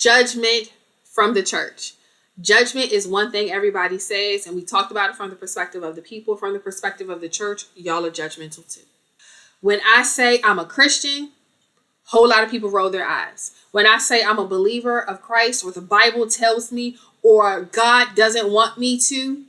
Judgment from the church. Judgment is one thing everybody says, and we talked about it from the perspective of the people. From the perspective of the church, y'all are judgmental too. When I say I'm a Christian, a whole lot of people roll their eyes. When I say I'm a believer of Christ, or the Bible tells me, or God doesn't want me to,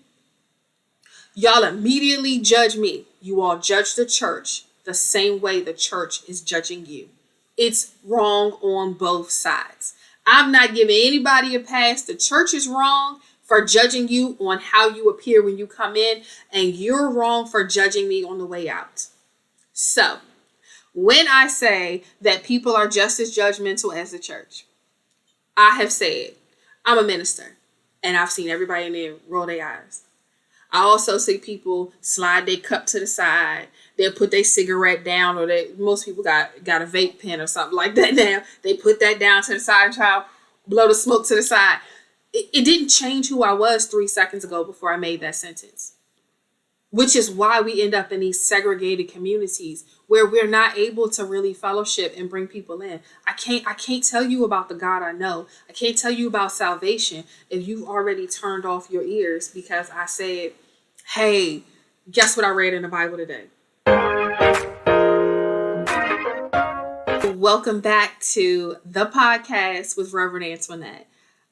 y'all immediately judge me. You all judge the church the same way the church is judging you. It's wrong on both sides. I'm not giving anybody a pass. The church is wrong for judging you on how you appear when you come in, and you're wrong for judging me on the way out. So, when I say that people are just as judgmental as the church, I have said, I'm a minister, and I've seen everybody in there roll their eyes. I also see people slide their cup to the side. They'll put their cigarette down, or most people got a vape pen or something like that now. They put that down to the side and try to blow the smoke to the side. It didn't change who I was 3 seconds ago before I made that sentence. Which is why we end up in these segregated communities where we're not able to really fellowship and bring people in. I can't tell you about the God I know. I can't tell you about salvation if you've already turned off your ears because I said, hey, guess what I read in the Bible today? Welcome back to the podcast with Reverend Antoinette.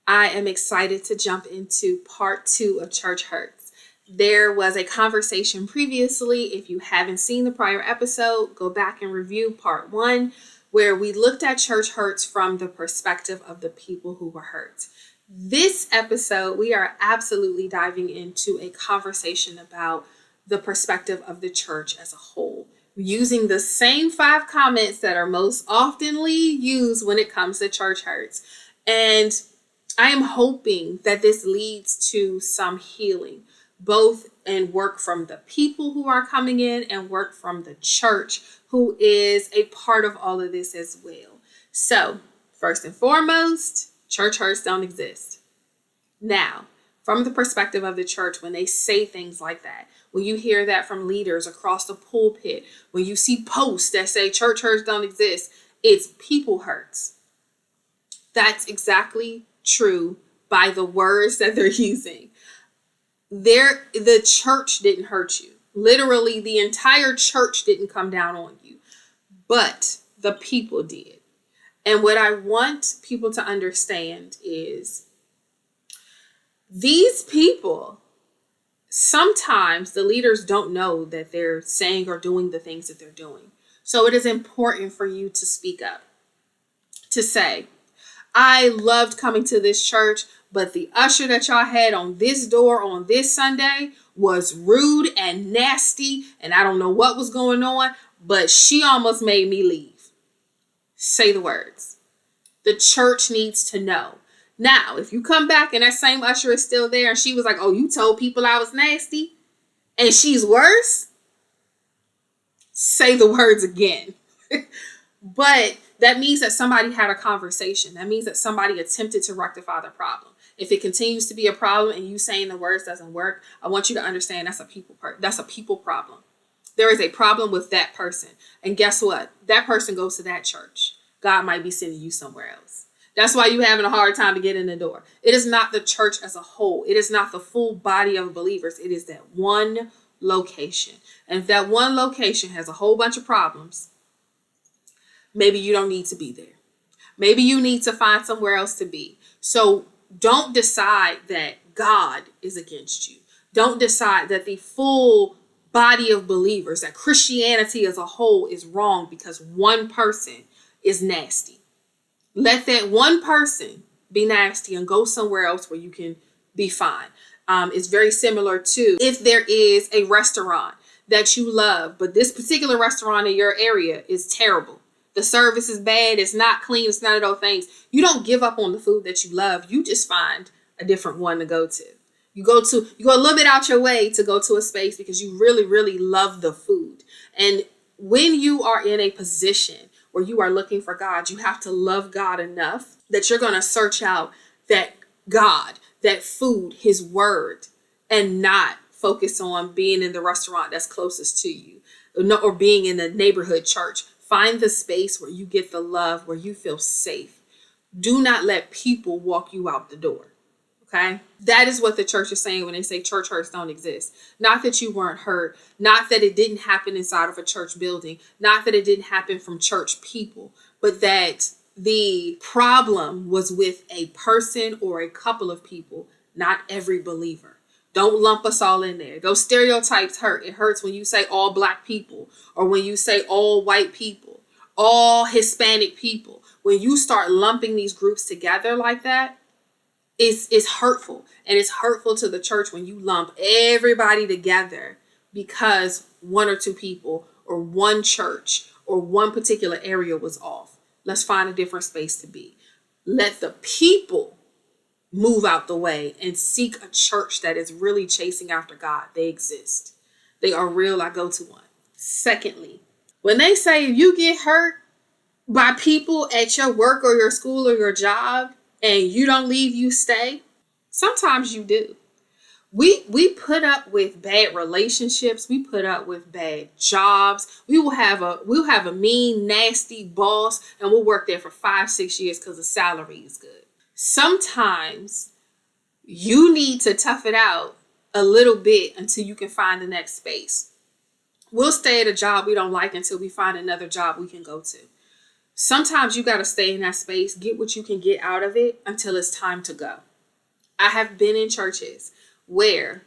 I am excited to jump into part 2 of Church Hurts. There was a conversation previously. If you haven't seen the prior episode, go back and review part 1, where we looked at church hurts from the perspective of the people who were hurt. This episode, we are absolutely diving into a conversation about the perspective of the church as a whole, using the same 5 comments that are most oftenly used when it comes to church hurts. And I am hoping that this leads to some healing, both in work from the people who are coming in and work from the church, who is a part of all of this as well. So, first and foremost, church hurts don't exist. Now, from the perspective of the church, when they say things like that, when you hear that from leaders across the pulpit, when you see posts that say church hurts don't exist, it's people hurts. That's exactly true by the words that they're using. The church didn't hurt you. Literally, the entire church didn't come down on you, but the people did. And what I want people to understand is these people, sometimes the leaders don't know that they're saying or doing the things that they're doing. So it is important for you to speak up, to say, I loved coming to this church, but the usher that y'all had on this door on this Sunday was rude and nasty, and I don't know what was going on, but she almost made me leave. Say the words. The church needs to know. Now, if you come back and that same usher is still there and she was like, oh, you told people I was nasty and she's worse, say the words again. But that means that somebody had a conversation. That means that somebody attempted to rectify the problem. If it continues to be a problem and you saying the words doesn't work, I want you to understand that's a people problem. There is a problem with that person. And guess what? That person goes to that church. God might be sending you somewhere else. That's why you're having a hard time to get in the door. It is not the church as a whole. It is not the full body of believers. It is that one location. And if that one location has a whole bunch of problems, maybe you don't need to be there. Maybe you need to find somewhere else to be. So don't decide that God is against you. Don't decide that the full body of believers, that Christianity as a whole is wrong because one person is nasty. Let that one person be nasty and go somewhere else where you can be fine. It's very similar to if there is a restaurant that you love, but this particular restaurant in your area is terrible. The service is bad. It's not clean. It's none of those things. You don't give up on the food that you love. You just find a different one to go to. You go a little bit out your way to go to a space because you really, really love the food. And when you are in a position where you are looking for God, you have to love God enough that you're going to search out that God, that food, his word, and not focus on being in the restaurant that's closest to you or being in the neighborhood church. Find the space where you get the love, where you feel safe. Do not let people walk you out the door. Okay? That is what the church is saying when they say church hurts don't exist. Not that you weren't hurt, not that it didn't happen inside of a church building, not that it didn't happen from church people, but that the problem was with a person or a couple of people, not every believer. Don't lump us all in there. Those stereotypes hurt. It hurts when you say all black people, or when you say all white people, all Hispanic people. When you start lumping these groups together like that, it's hurtful. And it's hurtful to the church when you lump everybody together because one or two people or one church or one particular area was off. Let's find a different space to be. Let the people move out the way and seek a church that is really chasing after God. They exist. They are real. I go to one. Secondly, when they say if you get hurt by people at your work or your school or your job and you don't leave, you stay, sometimes you do. We put up with bad relationships. We put up with bad jobs. We'll have a mean, nasty boss, and we'll work there for 5-6 years because the salary is good. Sometimes you need to tough it out a little bit until you can find the next space. We'll stay at a job we don't like until we find another job we can go to. Sometimes you got to stay in that space, get what you can get out of it until it's time to go. I have been in churches where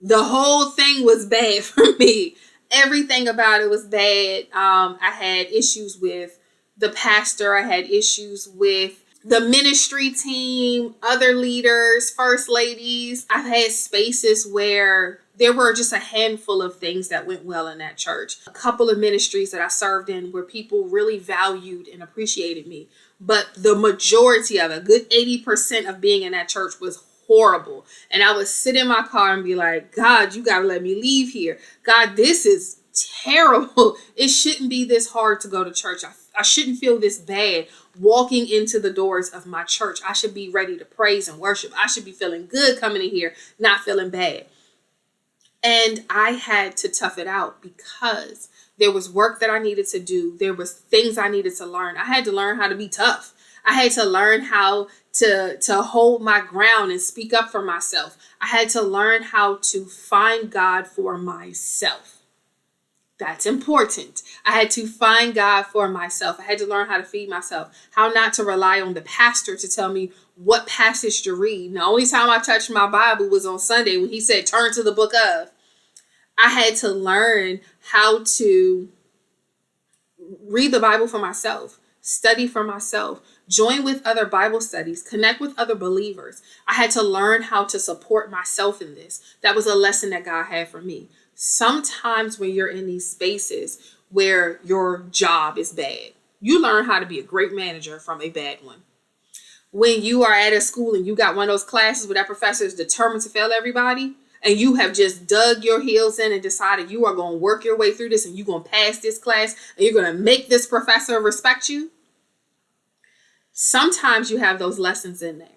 the whole thing was bad for me. Everything about it was bad. I had issues with the pastor. I had issues with the ministry team, other leaders, first ladies. I've had spaces where there were just a handful of things that went well in that church. A couple of ministries that I served in where people really valued and appreciated me. But the majority of it, a good 80% of being in that church was horrible. And I would sit in my car and be like, God, you got to let me leave here. God, this is terrible. It shouldn't be this hard to go to church. I shouldn't feel this bad walking into the doors of my church. I should be ready to praise and worship. I should be feeling good coming in here, not feeling bad. And I had to tough it out because there was work that I needed to do. There was things I needed to learn. I had to learn how to be tough. I had to learn how to hold my ground and speak up for myself. I had to learn how to find God for myself. That's important. I had to find God for myself. I had to learn how to feed myself, how not to rely on the pastor to tell me what passage to read. The only time I touched my Bible was on Sunday when he said, turn to the book of. I had to learn how to read the Bible for myself, study for myself, join with other Bible studies, connect with other believers. I had to learn how to support myself in this. That was a lesson that God had for me. Sometimes when you're in these spaces where your job is bad, you learn how to be a great manager from a bad one. When you are at a school and you got one of those classes where that professor is determined to fail everybody, and you have just dug your heels in and decided you are going to work your way through this and you're going to pass this class and you're going to make this professor respect you. Sometimes you have those lessons in there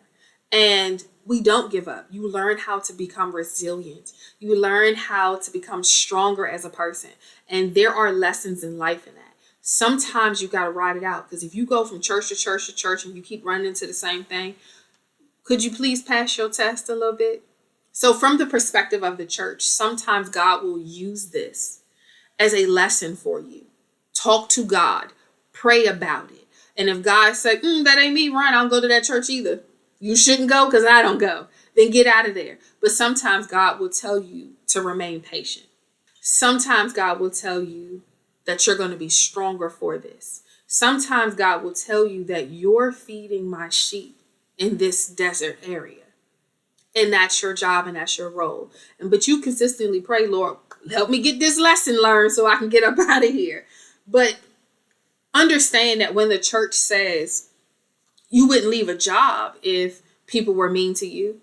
and we don't give up. You learn how to become resilient. You learn how to become stronger as a person. And there are lessons in life in that. Sometimes you got to ride it out because if you go from church to church to church and you keep running into the same thing, could you please pass your test a little bit? So from the perspective of the church, sometimes God will use this as a lesson for you. Talk to God. Pray about it. And if God said, that ain't me, Ryan, I don't go to that church either. You shouldn't go because I don't go. Then get out of there. But sometimes God will tell you to remain patient. Sometimes God will tell you that you're going to be stronger for this. Sometimes God will tell you that you're feeding my sheep in this desert area. And that's your job and that's your role. But you consistently pray, Lord, help me get this lesson learned so I can get up out of here. But understand that when the church says you wouldn't leave a job if people were mean to you,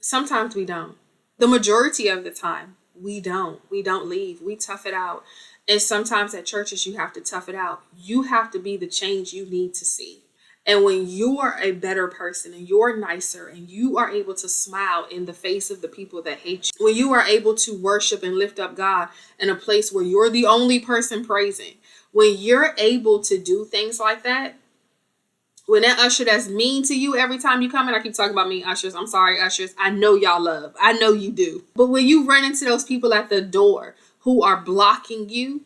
sometimes we don't. The majority of the time, we don't. We don't leave. We tough it out. And sometimes at churches, you have to tough it out. You have to be the change you need to see. And when you are a better person and you're nicer and you are able to smile in the face of the people that hate you, when you are able to worship and lift up God in a place where you're the only person praising, when you're able to do things like that, When that usher that's mean to you every time you come in, I keep talking about mean ushers. I'm sorry, ushers. I know y'all love. I know you do. But when you run into those people at the door who are blocking you,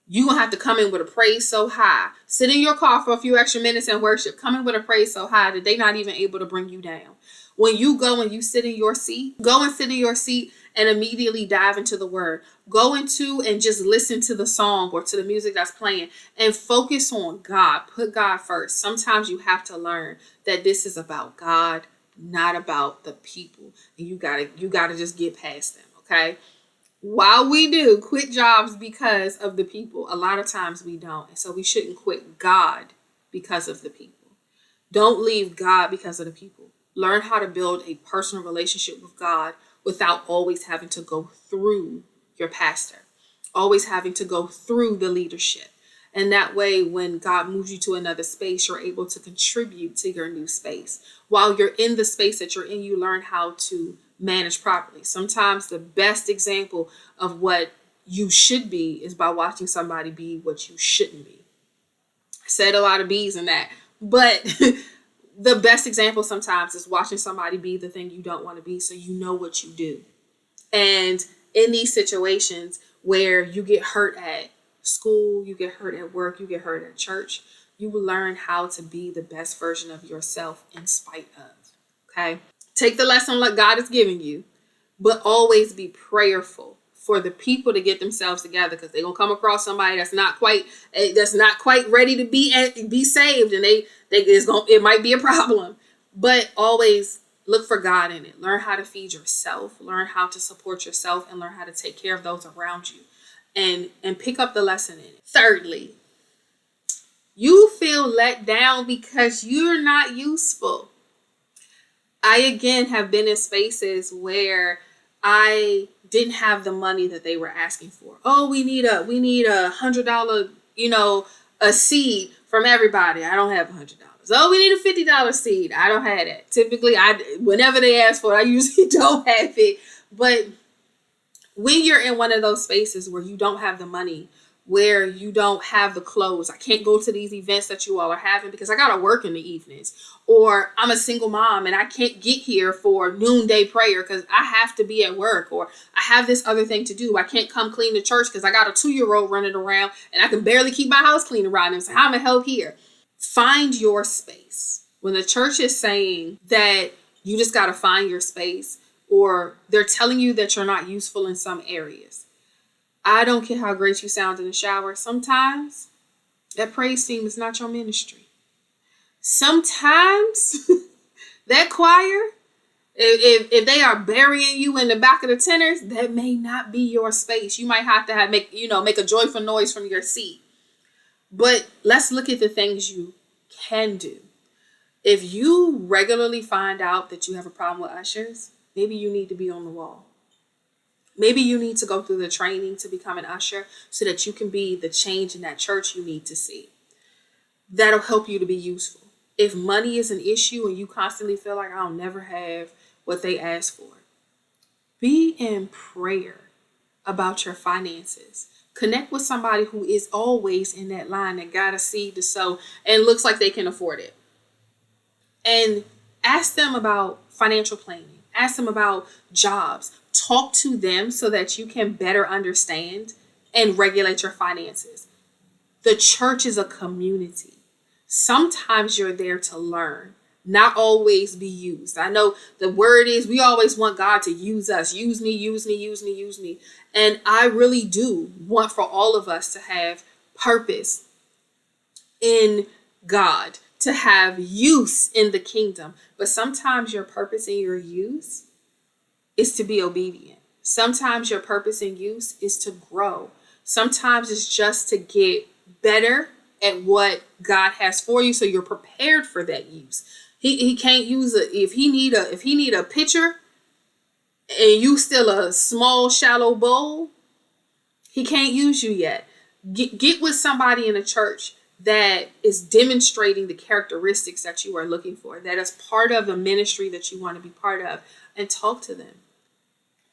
you gonna have to come in with a praise so high. Sit in your car for a few extra minutes and worship. Come in with a praise so high that they're not even able to bring you down. When you go and you sit in your seat, go and sit in your seat and immediately dive into the word. Go into and just listen to the song or to the music that's playing and focus on God. Put God first. Sometimes you have to learn that this is about God, not about the people. And you gotta just get past them, okay? While we do quit jobs because of the people, a lot of times we don't. And so we shouldn't quit God because of the people. Don't leave God because of the people. Learn how to build a personal relationship with God without always having to go through your pastor, always having to go through the leadership. And that way, when God moves you to another space, you're able to contribute to your new space. While you're in the space that you're in, you learn how to manage properly. Sometimes the best example of what you should be is by watching somebody be what you shouldn't be. I said a lot of B's in that, but the best example sometimes is watching somebody be the thing you don't want to be, so you know what you do. And in these situations where you get hurt at school, you get hurt at work, you get hurt at church, you will learn how to be the best version of yourself in spite of. Okay? Take the lesson like God is giving you, but always be prayerful for the people to get themselves together, because they're gonna come across somebody that's not quite ready to be saved, and it might be a problem. But always look for God in it. Learn how to feed yourself, learn how to support yourself, and learn how to take care of those around you, and pick up the lesson in it. Thirdly, you feel let down because you're not useful. I again have been in spaces where I didn't have the money that they were asking for. Oh, we need $100, a seed from everybody. I don't have $100. Oh, we need a $50 seed. I don't have that. Typically, whenever they ask for it, I usually don't have it. But when you're in one of those spaces where you don't have the money, where you don't have the clothes, I can't go to these events that you all are having because I gotta work in the evenings, or I'm a single mom and I can't get here for noonday prayer because I have to be at work, or I have this other thing to do. I can't come clean the church because I got a 2-year-old running around and I can barely keep my house clean around him. So how am I help here? Find your space. When the church is saying that you just gotta find your space, or they're telling you that you're not useful in some areas, I don't care how great you sound in the shower. Sometimes that praise team is not your ministry. Sometimes that choir, if they are burying you in the back of the tenors, that may not be your space. You might have to make a joyful noise from your seat. But let's look at the things you can do. If you regularly find out that you have a problem with ushers, maybe you need to be on the wall. Maybe you need to go through the training to become an usher so that you can be the change in that church you need to see. That'll help you to be useful. If money is an issue and you constantly feel like I'll never have what they ask for, be in prayer about your finances. Connect with somebody who is always in that line that got a seed to sow and looks like they can afford it. And ask them about financial planning. Ask them about jobs. Talk to them so that you can better understand and regulate your finances. The church is a community. Sometimes you're there to learn, not always be used. I know the word is we always want God to use us. Use me, use me, use me, use me. And I really do want for all of us to have purpose in God, to have use in the kingdom. But sometimes your purpose and your use is to be obedient. Sometimes your purpose and use is to grow. Sometimes it's just to get better at what God has for you, so you're prepared for that use. He can't use if he need a pitcher and you still a small shallow bowl, he can't use you yet. Get with somebody in a church that is demonstrating the characteristics that you are looking for, that is part of the ministry that you want to be part of, and talk to them.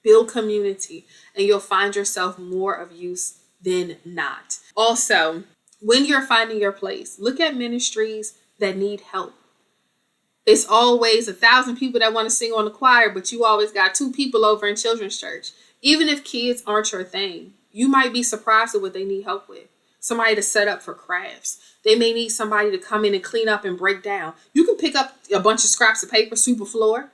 Build community, and you'll find yourself more of use than not. Also, when you're finding your place, look at ministries that need help. It's always 1,000 people that want to sing on the choir, but you always got 2 people over in children's church. Even if kids aren't your thing, you might be surprised at what they need help with. Somebody to set up for crafts. They may need somebody to come in and clean up and break down. You can pick up a bunch of scraps of paper, sweep a floor,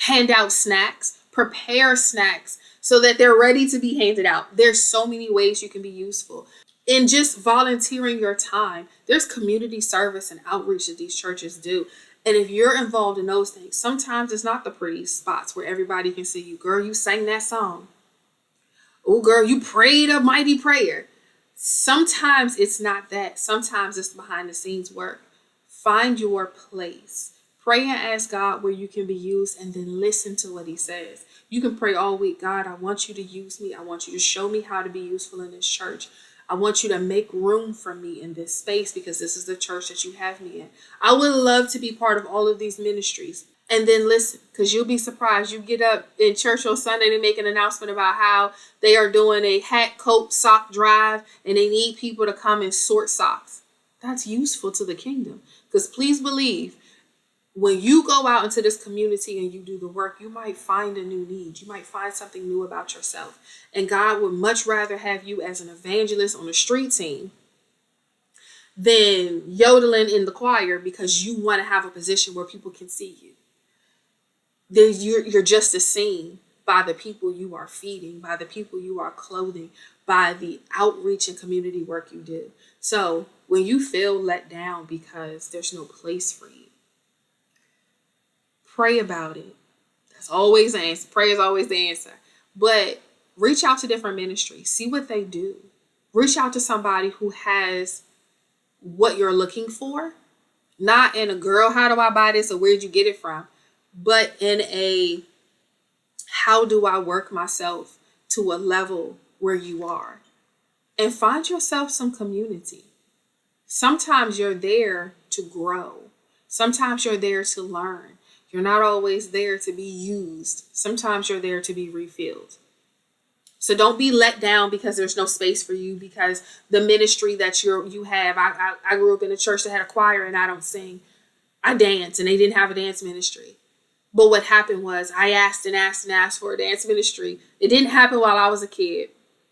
hand out snacks, prepare snacks so that they're ready to be handed out. There's so many ways you can be useful. In just volunteering your time, there's community service and outreach that these churches do. And if you're involved in those things, sometimes it's not the pretty spots where everybody can see you. Girl, you sang that song. Oh, girl, you prayed a mighty prayer. Sometimes it's not that. Sometimes it's behind the scenes work. Find your place. Pray and ask God where you can be used, and then listen to what he says. You can pray all week. God, I want you to use me. I want you to show me how to be useful in this church. I want you to make room for me in this space because this is the church that you have me in. I would love to be part of all of these ministries. And then listen, because you'll be surprised. You get up in church on Sunday to make an announcement about how they are doing a hat, coat, sock drive, and they need people to come and sort socks. That's useful to the kingdom. Because please believe, when you go out into this community and you do the work, you might find a new need. You might find something new about yourself. And God would much rather have you as an evangelist on a street team than yodeling in the choir because you want to have a position where people can see you. You're just as seen by the people you are feeding, by the people you are clothing, by the outreach and community work you do. So when you feel let down because there's no place for you, pray about it. That's always the answer. Prayer is always the answer. But reach out to different ministries. See what they do. Reach out to somebody who has what you're looking for. Not in a girl, how do I buy this or where'd you get it from? But in a how do I work myself to a level where you are? And find yourself some community. Sometimes you're there to grow. Sometimes you're there to learn. You're not always there to be used. Sometimes you're there to be refilled. So don't be let down because there's no space for you, because the ministry that you have. I grew up in a church that had a choir and I don't sing. I dance and they didn't have a dance ministry. But what happened was I asked and asked and asked for a dance ministry. It didn't happen while I was a kid,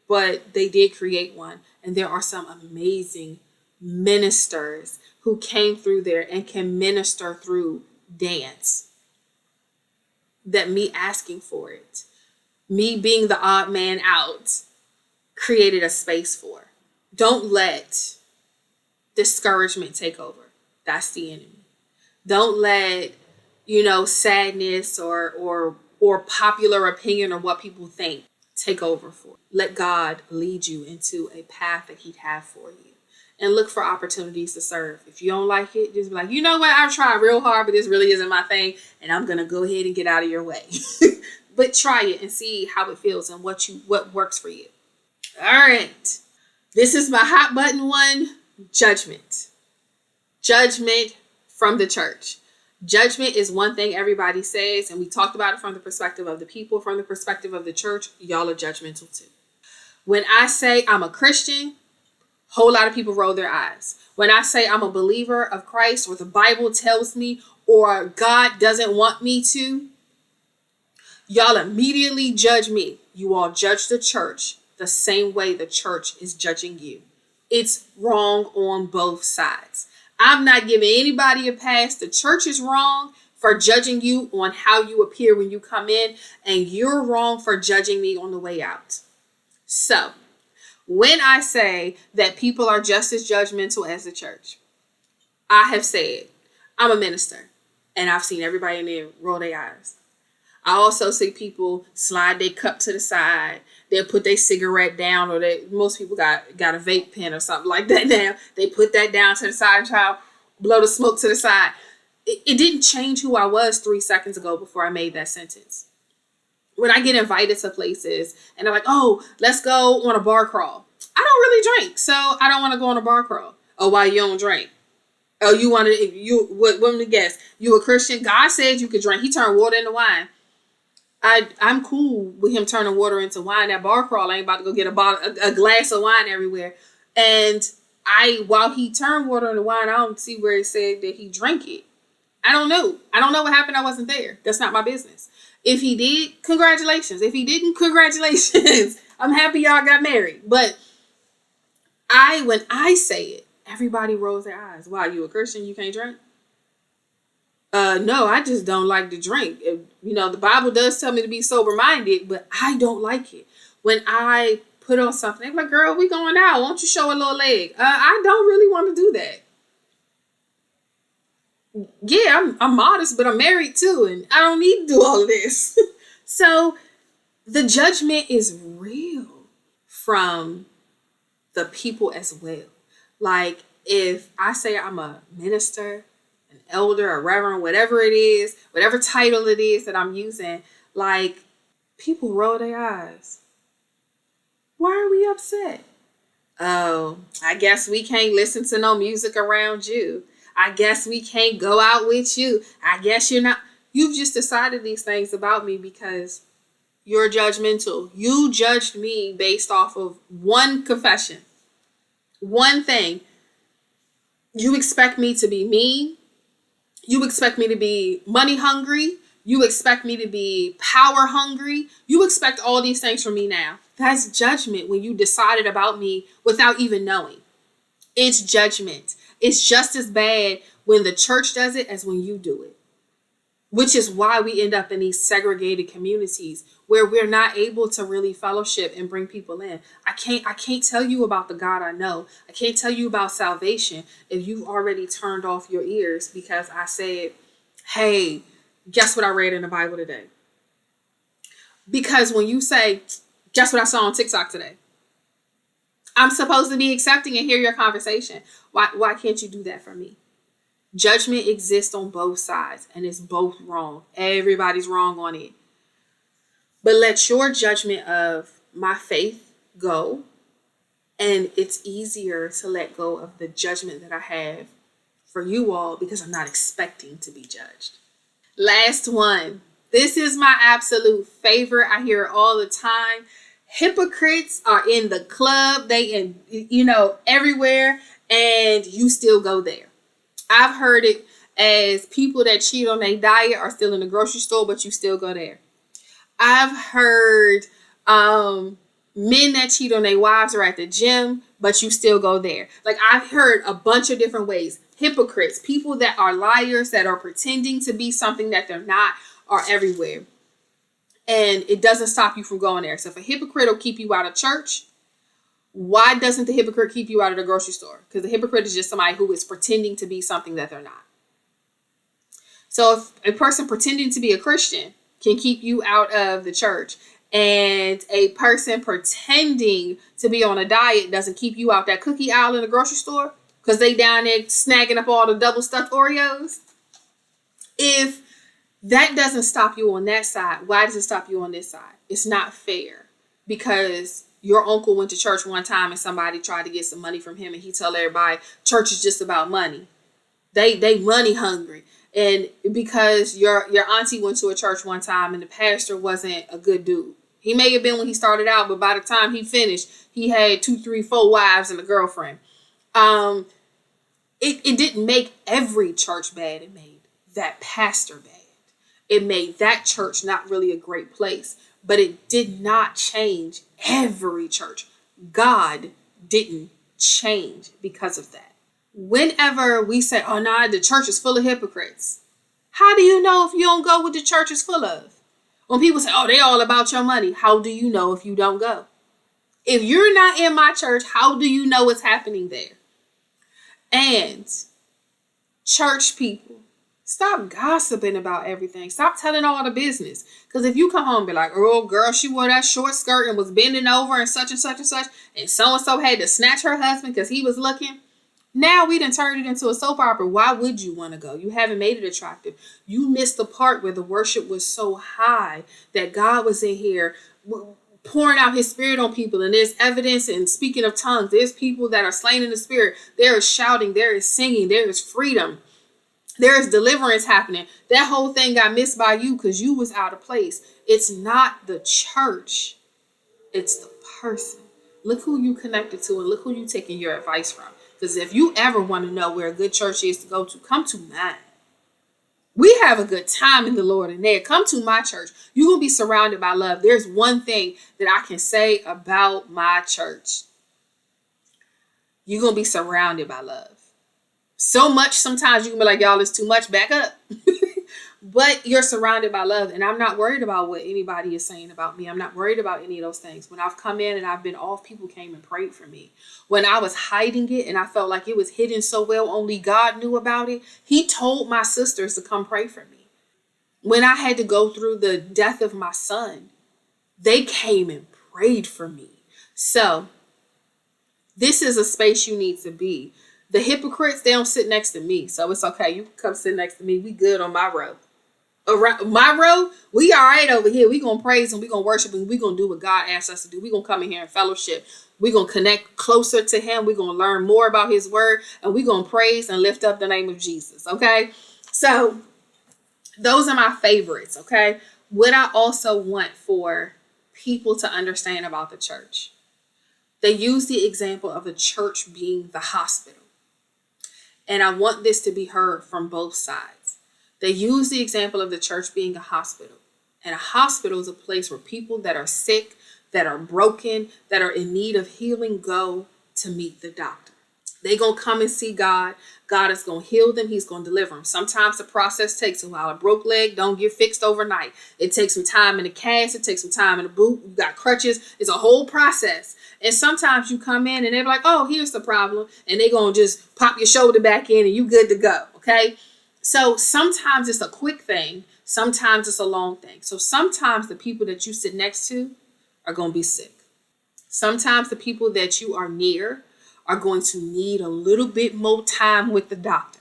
but they did create one. And there are some amazing ministers who came through there and can minister through dance. That me asking for it, me being the odd man out, created a space for. Don't let discouragement take over. That's the enemy. Don't let sadness or popular opinion or what people think take over for. Let God lead you into a path that he'd have for you. And look for opportunities to serve. If you don't like it, just be like, you know what? I've tried real hard, but this really isn't my thing. And I'm going to go ahead and get out of your way. But try it and see how it feels and what works for you. All right. This is my hot button one. Judgment. Judgment from the church. Judgment is one thing everybody says, and we talked about it from the perspective of the people, from the perspective of the church. Y'all are judgmental too. When I say I'm a Christian, a whole lot of people roll their eyes. When I say I'm a believer of Christ, or the Bible tells me, or God doesn't want me to, y'all immediately judge me. You all judge the church the same way the church is judging you. It's wrong on both sides. I'm not giving anybody a pass. The church is wrong for judging you on how you appear when you come in, and you're wrong for judging me on the way out. So, when I say that people are just as judgmental as the church, I have said I'm a minister, and I've seen everybody in there roll their eyes. I also see people slide their cup to the side. They'll put their cigarette down, or most people got a vape pen or something like that now. They put that down to the side and try to blow the smoke to the side. It didn't change who I was 3 seconds ago before I made that sentence. When I get invited to places and they're like, oh, let's go on a bar crawl. I don't really drink, so I don't want to go on a bar crawl. Oh, why you don't drink? Oh, you want to, what let me guess, you a Christian? God said you could drink. He turned water into wine. I'm cool with him turning water into wine. That bar crawl ain't about to go get a glass of wine everywhere. And while he turned water into wine, I don't see where it said that he drank it. I don't know. I don't know what happened. I wasn't there. That's not my business. If he did, congratulations. If he didn't, congratulations. I'm happy y'all got married. But when I say it, everybody rolls their eyes. Wow, you a Christian? You can't drink? No, I just don't like to drink. The Bible does tell me to be sober minded, but I don't like it. When I put on something, I'm like, girl, we going out. Why don't you show a little leg? I don't really want to do that. Yeah, I'm modest, but I'm married too, and I don't need to do all of this. So the judgment is real from the people as well. Like, if I say I'm a minister, an elder, a reverend, whatever it is, whatever title it is that I'm using, like, people roll their eyes. Why are we upset? Oh, I guess we can't listen to no music around you. I guess we can't go out with you. I guess you're not. You've just decided these things about me because you're judgmental. You judged me based off of one confession. One thing. You expect me to be mean. You expect me to be money hungry. You expect me to be power hungry. You expect all these things from me now. That's judgment when you decided about me without even knowing. It's judgment. It's just as bad when the church does it as when you do it. Which is why we end up in these segregated communities where we're not able to really fellowship and bring people in. I can't tell you about the God I know. I can't tell you about salvation if you've already turned off your ears because I said, hey, guess what I read in the Bible today? Because when you say, guess what I saw on TikTok today? I'm supposed to be accepting and hear your conversation. Why can't you do that for me? Judgment exists on both sides and it's both wrong. Everybody's wrong on it. But let your judgment of my faith go. And it's easier to let go of the judgment that I have for you all because I'm not expecting to be judged. Last one. This is my absolute favorite. I hear it all the time. Hypocrites are in the club. They everywhere, and you still go there. I've heard it as people that cheat on their diet are still in the grocery store, but you still go there. I've heard men that cheat on their wives are at the gym, but you still go there. Like, I've heard a bunch of different ways. Hypocrites, people that are liars, that are pretending to be something that they're not, are everywhere. And it doesn't stop you from going there. So if a hypocrite will keep you out of church, why doesn't the hypocrite keep you out of the grocery store? Because the hypocrite is just somebody who is pretending to be something that they're not. So if a person pretending to be a Christian can keep you out of the church, and a person pretending to be on a diet doesn't keep you out that cookie aisle in the grocery store because they down there snagging up all the double stuffed Oreos. If that doesn't stop you on that side, why does it stop you on this side? It's not fair because your uncle went to church one time and somebody tried to get some money from him and he told everybody church is just about money. They money hungry. And because your auntie went to a church one time and the pastor wasn't a good dude. He may have been when he started out, but by the time he finished, he had 2, 3, 4 wives and a girlfriend. It didn't make every church bad. It made that pastor bad. It made that church not really a great place, but it did not change every church. God didn't change because of that. Whenever we say, oh, no, the church is full of hypocrites. How do you know if you don't go what the church is full of? When people say, oh, they all about your money. How do you know if you don't go? If you're not in my church, how do you know what's happening there? And church people, stop gossiping about everything. Stop telling all the business. Because if you come home and be like, oh, girl, she wore that short skirt and was bending over and such and such and such, and so-and-so had to snatch her husband because he was looking. Now we done turned it into a soap opera. Why would you want to go? You haven't made it attractive. You missed the part where the worship was so high that God was in here pouring out his spirit on people. And there's evidence and speaking of tongues. There's people that are slain in the spirit. There is shouting. There is singing. There is freedom. There is deliverance happening. That whole thing got missed by you because you was out of place. It's not the church. It's the person. Look who you connected to and look who you taking your advice from. Because if you ever want to know where a good church is to go to, come to mine. We have a good time in the Lord in there. Come to my church. You're going to be surrounded by love. There's one thing that I can say about my church. You're going to be surrounded by love. So much sometimes you can be like, y'all, it's too much. Back up. But you're surrounded by love. And I'm not worried about what anybody is saying about me. I'm not worried about any of those things. When I've come in and I've been off, people came and prayed for me. When I was hiding it and I felt like it was hidden so well, only God knew about it, he told my sisters to come pray for me. When I had to go through the death of my son, they came and prayed for me. So this is a space you need to be. The hypocrites, they don't sit next to me. So it's okay. You can come sit next to me. We good on my road. Around my road, we all right over here. We gonna praise and we gonna worship and we gonna do what God asks us to do. We gonna come in here and fellowship. We gonna connect closer to him. We gonna learn more about his word and we gonna praise and lift up the name of Jesus. Okay. So those are my favorites. Okay. What I also want for people to understand about the church. They use the example of the church being the hospital. And I want this to be heard from both sides. They use the example of the church being a hospital. And a hospital is a place where people that are sick, that are broken, that are in need of healing go to meet the doctor. They're going to come and see God. God is going to heal them. He's going to deliver them. Sometimes the process takes a while. A broke leg don't get fixed overnight. It takes some time in the cast. It takes some time in the boot. You got crutches. It's a whole process. And sometimes you come in and they're like, oh, here's the problem. And they're going to just pop your shoulder back in and you good to go. Okay. So sometimes it's a quick thing. Sometimes it's a long thing. So sometimes the people that you sit next to are going to be sick. Sometimes the people that you are near are going to need a little bit more time with the doctor.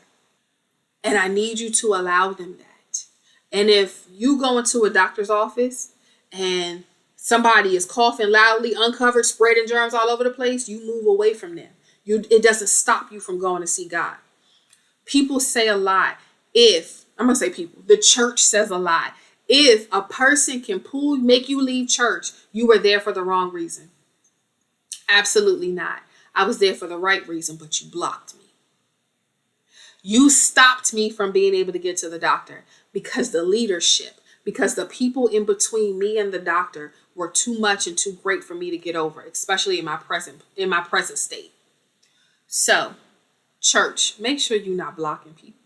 And I need you to allow them that. And if you go into a doctor's office and somebody is coughing loudly, uncovered, spreading germs all over the place, you move away from them. It doesn't stop you from going to see God. People say a lie. The church says a lie. If a person can make you leave church, you were there for the wrong reason. Absolutely not. I was there for the right reason, but you blocked me. You stopped me from being able to get to the doctor because the people in between me and the doctor were too much and too great for me to get over, especially in my present state. So, church, make sure you're not blocking people.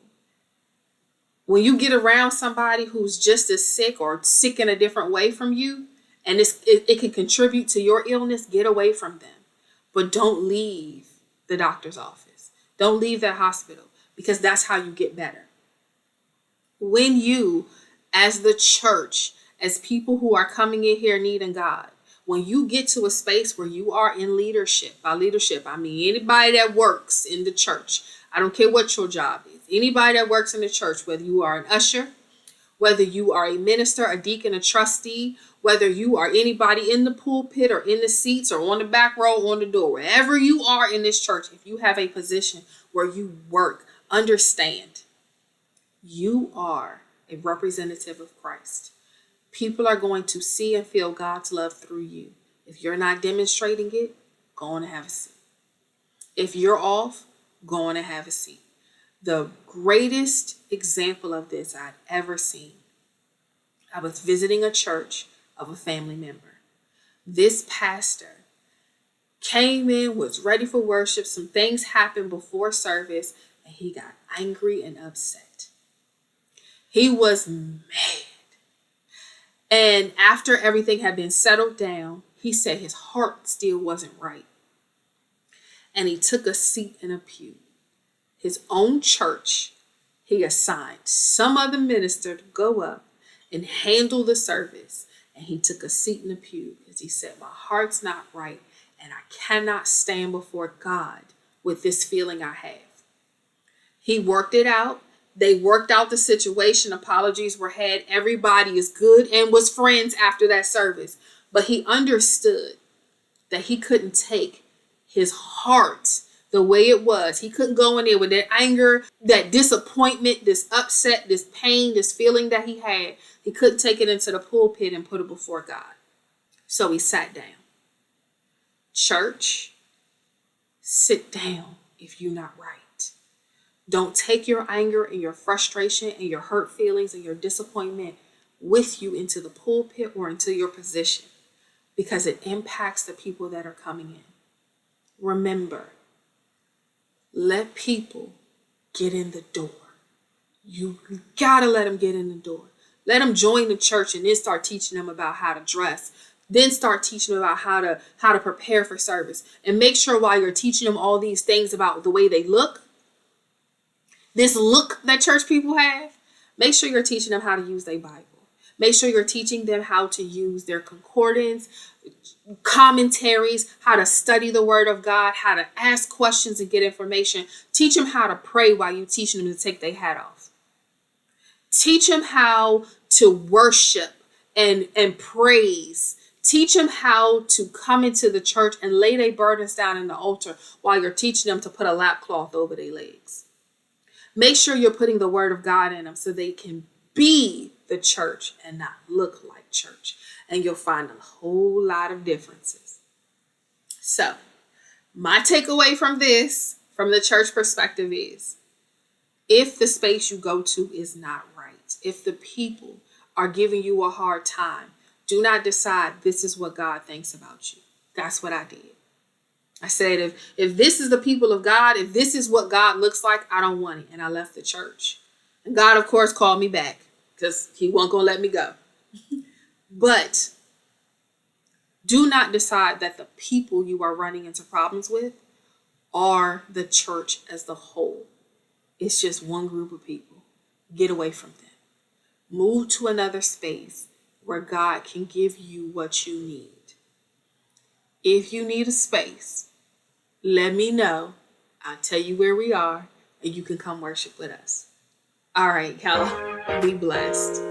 When you get around somebody who's just as sick or sick in a different way from you, and it can contribute to your illness, get away from them. But don't leave the doctor's office. Don't leave that hospital because that's how you get better. When you, as the church, as people who are coming in here needing God, when you get to a space where you are in leadership, by leadership, I mean anybody that works in the church. I don't care what your job is. Anybody that works in the church, whether you are an usher, whether you are a minister, a deacon, a trustee, whether you are anybody in the pulpit or in the seats or on the back row, on the door, wherever you are in this church, if you have a position where you work, understand you are a representative of Christ. People are going to see and feel God's love through you. If you're not demonstrating it, go on and have a seat. If you're off, go on and have a seat. The greatest example of this I'd ever seen. I was visiting a church of a family member. This pastor came in, was ready for worship. Some things happened before service, and he got angry and upset. He was mad. And after everything had been settled down, he said his heart still wasn't right. And he took a seat in a pew. His own church, he assigned some other minister to go up and handle the service. And he took a seat in the pew because he said, my heart's not right and I cannot stand before God with this feeling I have. He worked it out. They worked out the situation. Apologies were had. Everybody is good and was friends after that service. But he understood that he couldn't take his heart the way it was. He couldn't go in there with that anger, that disappointment, this upset, this pain, this feeling that he had. He couldn't take it into the pulpit and put it before God. So he sat down. Church, sit down. if you're not right. Don't take your anger and your frustration and your hurt feelings and your disappointment with you into the pulpit or into your position, because it impacts the people that are coming in. Remember, let people get in the door. You gotta let them get in the door. Let them join the church and then start teaching them about how to dress. Then start teaching them about how to prepare for service. And make sure while you're teaching them all these things about the way they look, this look that church people have, make sure you're teaching them how to use their Bible. Make sure you're teaching them how to use their concordance, commentaries, how to study the word of God, how to ask questions and get information. Teach them how to pray while you're teaching them to take their hat off. Teach them how to worship and praise. Teach them how to come into the church and lay their burdens down in the altar while you're teaching them to put a lap cloth over their legs. Make sure you're putting the word of God in them so they can be the church and not look like church. And you'll find a whole lot of differences. So, my takeaway from this, from the church perspective, is if the space you go to is not right, if the people are giving you a hard time, do not decide this is what God thinks about you. That's what I did. I said, if this is the people of God, if this is what God looks like, I don't want it. And I left the church. And God, of course, called me back because he wasn't going to let me go. But do not decide that the people you are running into problems with are the church as the whole. It's just one group of people. Get away from them. Move to another space where God can give you what you need. If you need a space, let me know. I'll tell you where we are and you can come worship with us. All right, y'all. Be blessed.